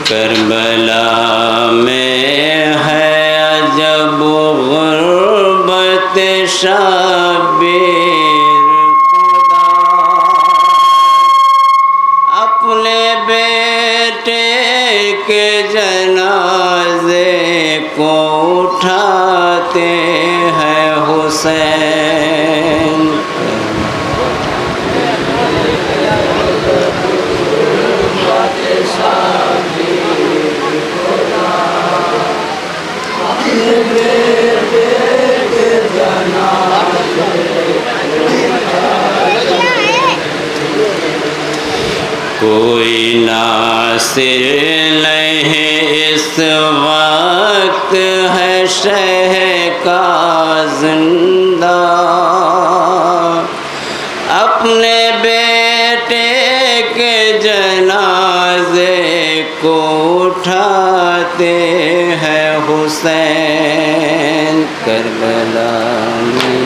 Karbala में है अजब गुर्बत शाबिर खुदा, अपने बेटे के जनाजे को उठाते हैं हुसैन। कोई नासिर नहीं इस वक्त है शह का जिंदा, अपने बेटे के जनाजे को उठाते हैं हुसैन। करबला में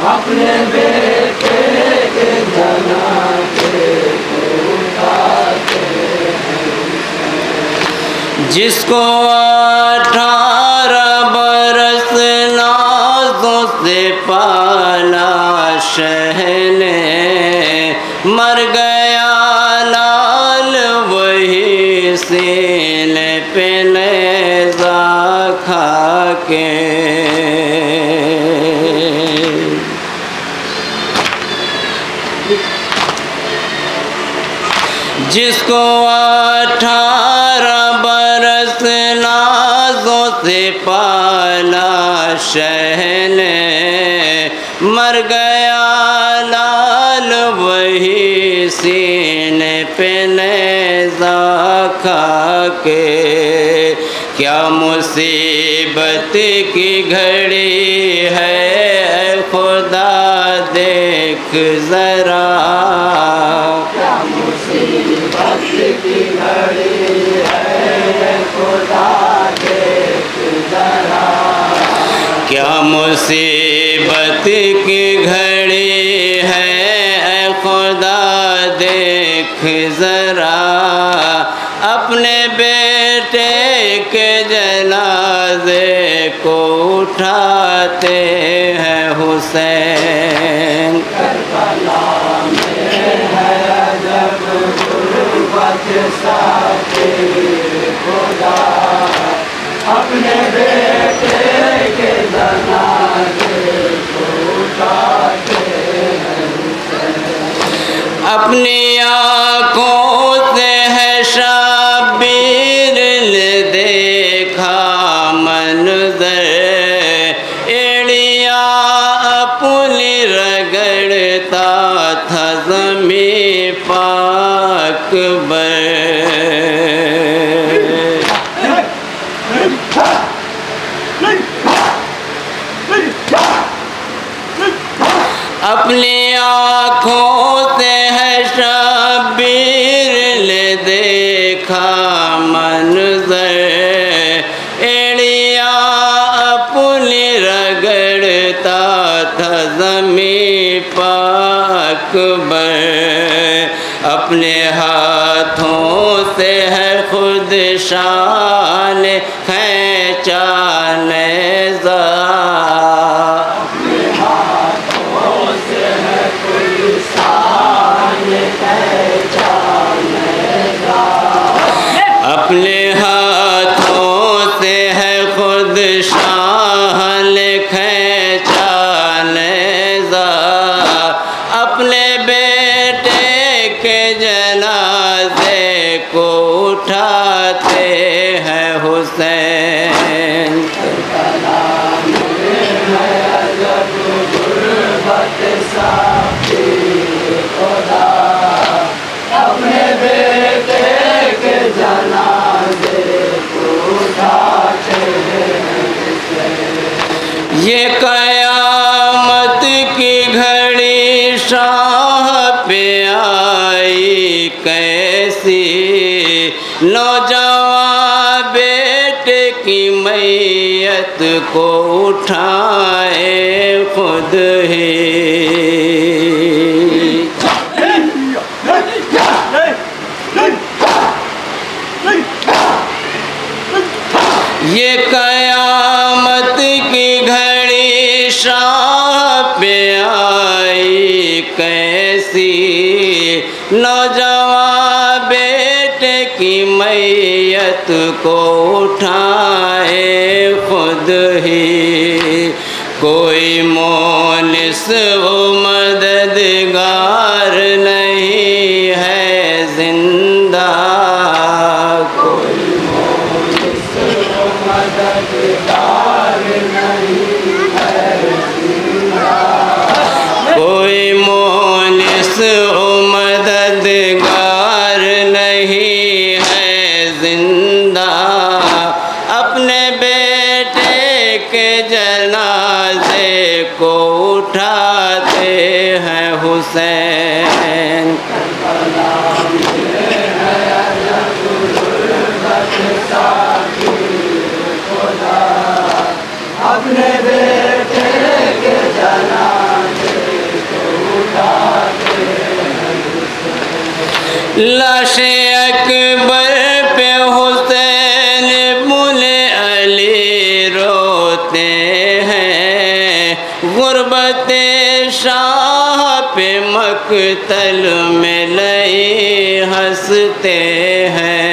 अपने बेटे के जनाजे को उठाते हैं। जिसको 18 बरस नाज़ों से पाला शहने, मर गया लाल वही सीने पे नेज़ा खा के। जिसको 18 बरस नाज़ों से पाला शहने, मर गया लाल वही सीने पे नेज़ा खा के। क्या मुसीबत की घड़ी है खुदा देख जरा, क्या मुसीबत की घड़ी है खुदा देख जरा, क्या मुसीबत की घड़ी है खुदा देख जरा। अपने बेटे के जनाजे को उठाते हैं हुसैन। करबला में है अजब गुर्बत शाबिर खुदा, अपने बेटे के जनाजे को उठाते हैं। अपनी आँखों से है शाबिर ने देखा मंज़र, एड़िया अपनी रगड़ता था ज़मीं पाक पर। अपनी आँखों से है शाबिर ने देखा मंज़र, एड़िया अपनी रगड़ता था ज़मीं पाक पर। अपने हाथों से है खुद शान खींचा नेज़ा, अपने हाथों से है खुद शान खींचा नेज़ा। अपने बेटे के जनाजे को उठाते हैं हुसैन। करबला में है अजब गुर्बत शाबिर खुदा, अपने बेटे के जनाजे को उठाते हैं। ये क़यामत की घड़ी शाह पे आई कैसी, नौजवान बेटे की मैयत को उठाए खुद ही। नौजवान बेटे की मैयत को उठाए खुद ही, कोई मोनिस वो मददगार नहीं है जिंदा, कोई मोनिस वो मददगार नहीं है जिंदा, कोई मोनिस वो मददगार नहीं है जिंदा। अपने बेटे के जनाजे को उठाते हैं हुसैन, अपने बेटे के जनाजे को उठाते हैं। लाशे अकबर पे हुसैन मुले अली रोते हैं, गुर्बत शाह पे मकतल में लई हंसते हैं।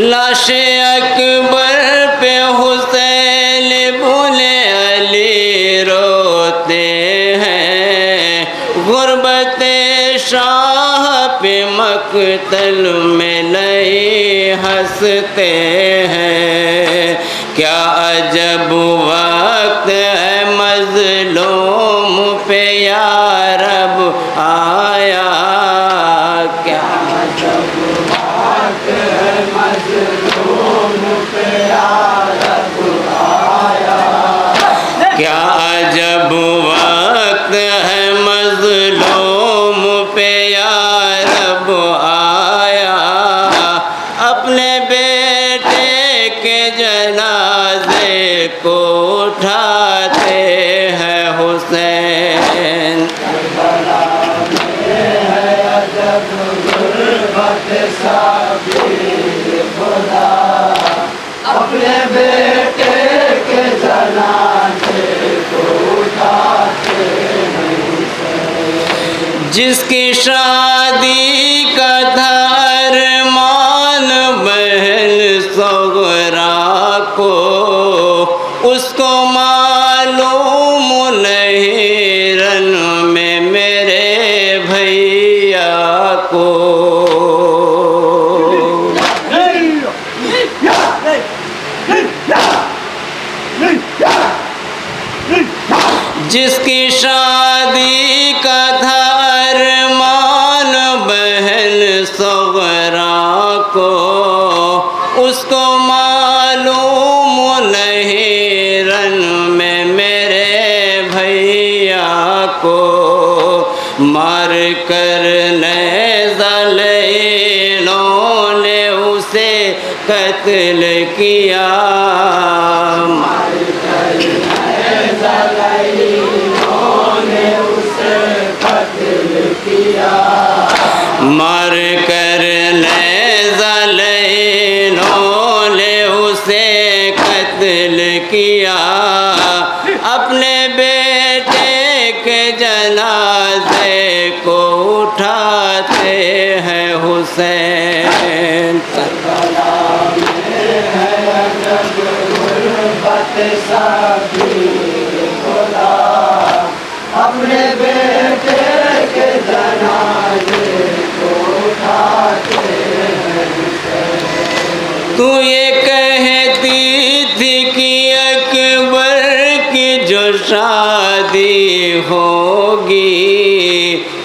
लाशे अकबर पे हुसैन बुले अली रोते हैं, गुर्बत शाह पे मकतल में लई हंसते हैं। क्या अजब वक्त है मज़लूम पे या रब आया, क्या अजब वक्त है मज़लूम पे या रब आया, क्या अजब वक्त है मज़लूम पे या रब आया। अपने बेटे के जनाजे को उठाते हैं हुसैन, करबला में है अजब गुर्बत साबिर खुदा, अपने बेटे के जनाजे को उठाते हैं। जिसकी शादी का था अरमान बहन सगरा को, उसको मालूम नहीं रन में मेरे भैया को। जिसकी शादी का था अरमान बहन सगरा को, उसको मालूम नहीं रन में मेरे भैया को। मार कर नेज़ालैनों ने उसे कत्ल किया, मार कर नेज़ालैनों ने उसे कत्ल किया, मार कर नेज़ालैनों ने उसे कत्ल किया। अपने बेटे के जनाजे को उठाते हैं हुसैन, करबला में है अजब गुर्बत साबिर खुदा, अपने बेटे के जनाजे को उठाते हैं। तू ये कहती थी कि अकबर की जो शादी होगी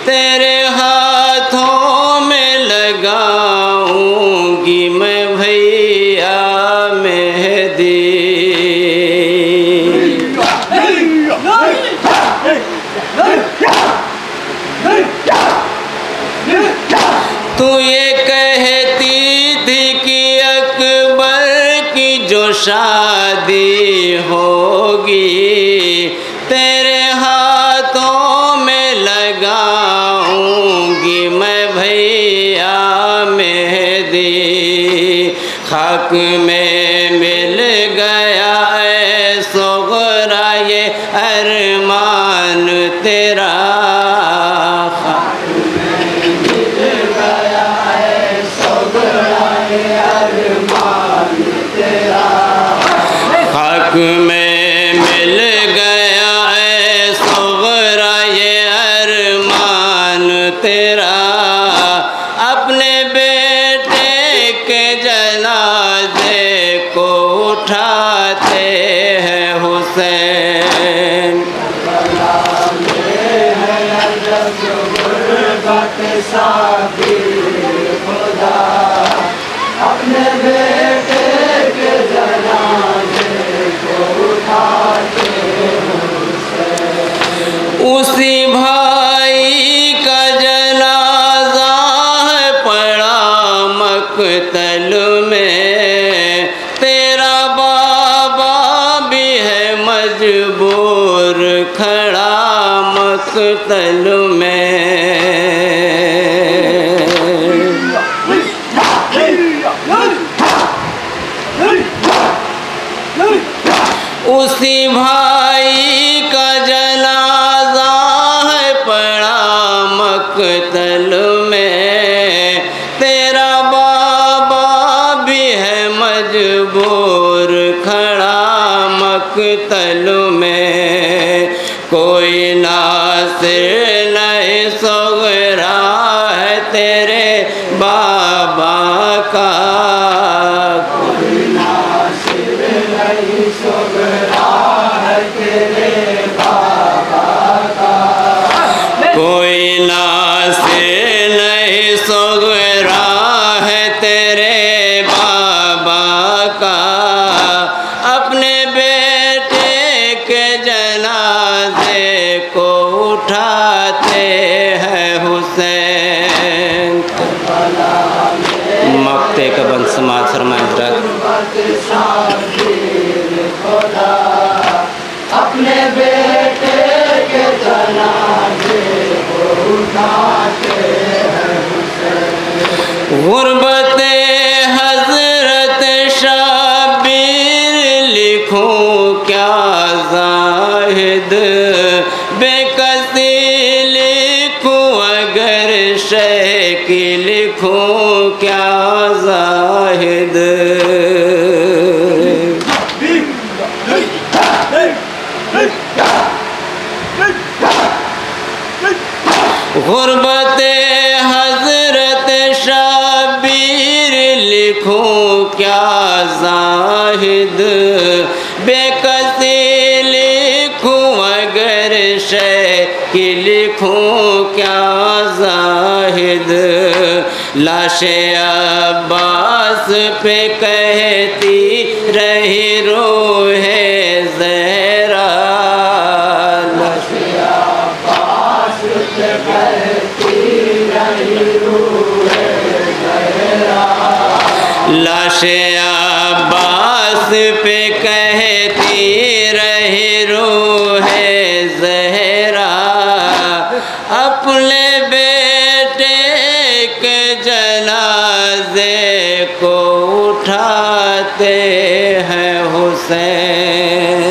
तेरे हाथों में लगाऊंगी मैं भैया मेहदी। तू ये कहती थी कि अकबर की जो शादी होगी तेरे हाथों में लगाऊंगी मैं भैया मेहदी। खाक में मिल गए जनाजे को उठाते हैं हुसैन। खुदा अपने बेटे के जनाजे को उठाते उसी भाई का जनाजा है पड़ा मकतल में, तेरा बाबा भी है मजबूर खड़ा मकतल में। उसी भाई का जनाजा है पड़ा मकतल में, तेरा बाबा भी है मजबूर खड़ा मकतल में। कोई नासिर नहीं सगरा है तेरे बाबा का, कोई नासिर नहीं सगरा है तेरे बाबा का। अपने बेटे के जनाजे को उठाते हैं हुसैन। मक्ते का बंद समाज फरमाए अपने बेटे के जनाजे को उठाते हैं हुसैन। गुरबते हजरत शाबिर लिखूं क्या जाहिद, बेकसी लिखूं अगर शह की लिखूं क्या जाहिद। गुरबते हजरत शाबिर लिखूं क्या जाहिद, बेकसी लिखूं अगर शह की लिखूं क्या जाहिद। लाशे अब्बास पे कहती रही रूहे ज़हरा, लाशे अब्बास पे कहती रही रूहे ज़हरा। अपने बेटे के जनाजे को उठाते हैं हुसैन।